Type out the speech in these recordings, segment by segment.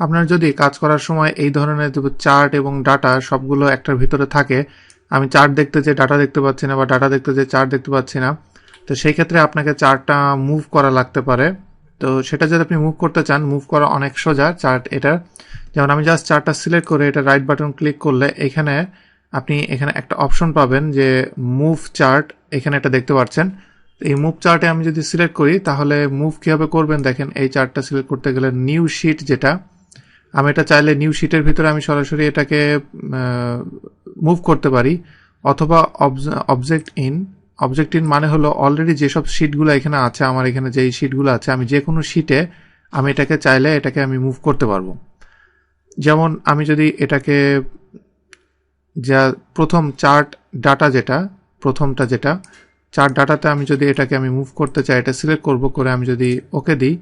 আপনার যদি কাজ করার সময় এই ধরনের চার্ট এবং ডাটা সবগুলো একটার ভিতরে থাকে, আমি চার্ট দেখতে যে ডাটা দেখতে পাচ্ছি না বা ডাটা দেখতে যে চার্ট দেখতে পাচ্ছি না, তো সেই ক্ষেত্রে আপনাকে চার্টটা মুভ করা লাগতে পারে। তো সেটা যদি আপনি মুভ করতে চান, মুভ করা অনেক সোজা চার্ট এটা। যেমন আমি জাস্ট চার্টটা সিলেক্ট করে এটা রাইট বাটন ক্লিক করলে এখানে আপনি এখানে একটা অপশন পাবেন যে মুভ চার্ট, এখানে এটা দেখতে পাচ্ছেন। এই মুভ চার্টে আমি যদি সিলেক্ট করি তাহলে মুভ কীভাবে করবেন দেখেন। এই চার্টটা সিলেক্ট করতে গেলে নিউ শিট, যেটা আমি এটা চাইলে নিউ শিটের ভিতরে আমি সরাসরি এটাকে মুভ করতে পারি, অথবা অবজেক্ট ইন মানে হলো অলরেডি যেসব শিটগুলো এখানে আছে, আমার এখানে যেই শিটগুলো আছে, আমি যে কোনো শিটে আমি এটাকে চাইলে এটাকে আমি মুভ করতে পারবো। যেমন আমি যদি এটাকে যা প্রথম চার্ট ডাটা প্রথমটা যেটা চার্ট ডাটাতে আমি যদি এটাকে আমি মুভ করতে চাই, এটা সিলেক্ট করব, করে আমি যদি ওকে দিই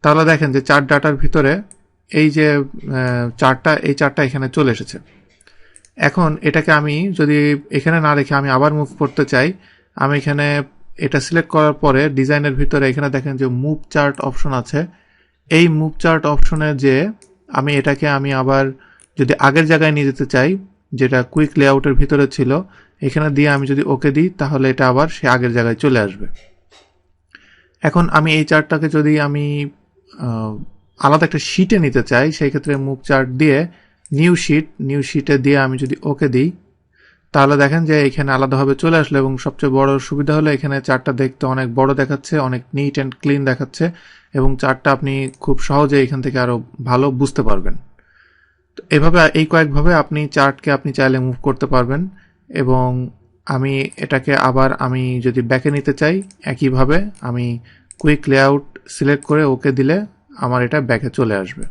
তাহলে দেখেন যে চার্ট ডাটার ভিতরে এই যে চার্টটা এখানে চলে এসেছে। এখন এটাকে আমি যদি এখানে না রেখে আমি আবার মুভ করতে চাই, আমি এখানে এটা সিলেক্ট করার পরে ডিজাইনের ভিতরে এখানে দেখেন যে মুভ চার্ট অপশন আছে। এই মুভ চার্ট অপশনে যে আমি এটাকে আমি আবার যদি আগের জায়গায় নিয়ে যেতে চাই, যেটা কুইক লেআউটের ভিতরে ছিল, এখানে দিয়ে আমি যদি ওকে দিই তাহলে এটা আবার সে আগের জায়গায় চলে আসবে। এখন আমি এই চার্টটাকে যদি আমি আলাদা একটা শিটে নিতে চাই, সেই ক্ষেত্রে মুভ চার্ট দিয়ে নিউ শিটে দিয়ে আমি যদি ওকে দিই তাহলে দেখেন যে এখানে আলাদাভাবে চলে আসলো। এবং সবচেয়ে বড় সুবিধা হলো এখানে চার্টটা দেখতে অনেক বড় দেখাচ্ছে, অনেক নিট অ্যান্ড ক্লিন দেখাচ্ছে, এবং চার্টটা আপনি খুব সহজে এখান থেকে আরও ভালো বুঝতে পারবেন। তো এভাবে এই কয়েকভাবে আপনি চার্টকে আপনি চাইলে মুভ করতে পারবেন। এবং আমি এটাকে আবার আমি যদি ব্যাকে নিতে চাই, একইভাবে আমি কুইক লেআউট সিলেক্ট করে ওকে দিলে আমার এটা ব্যাকে চলে আসবে।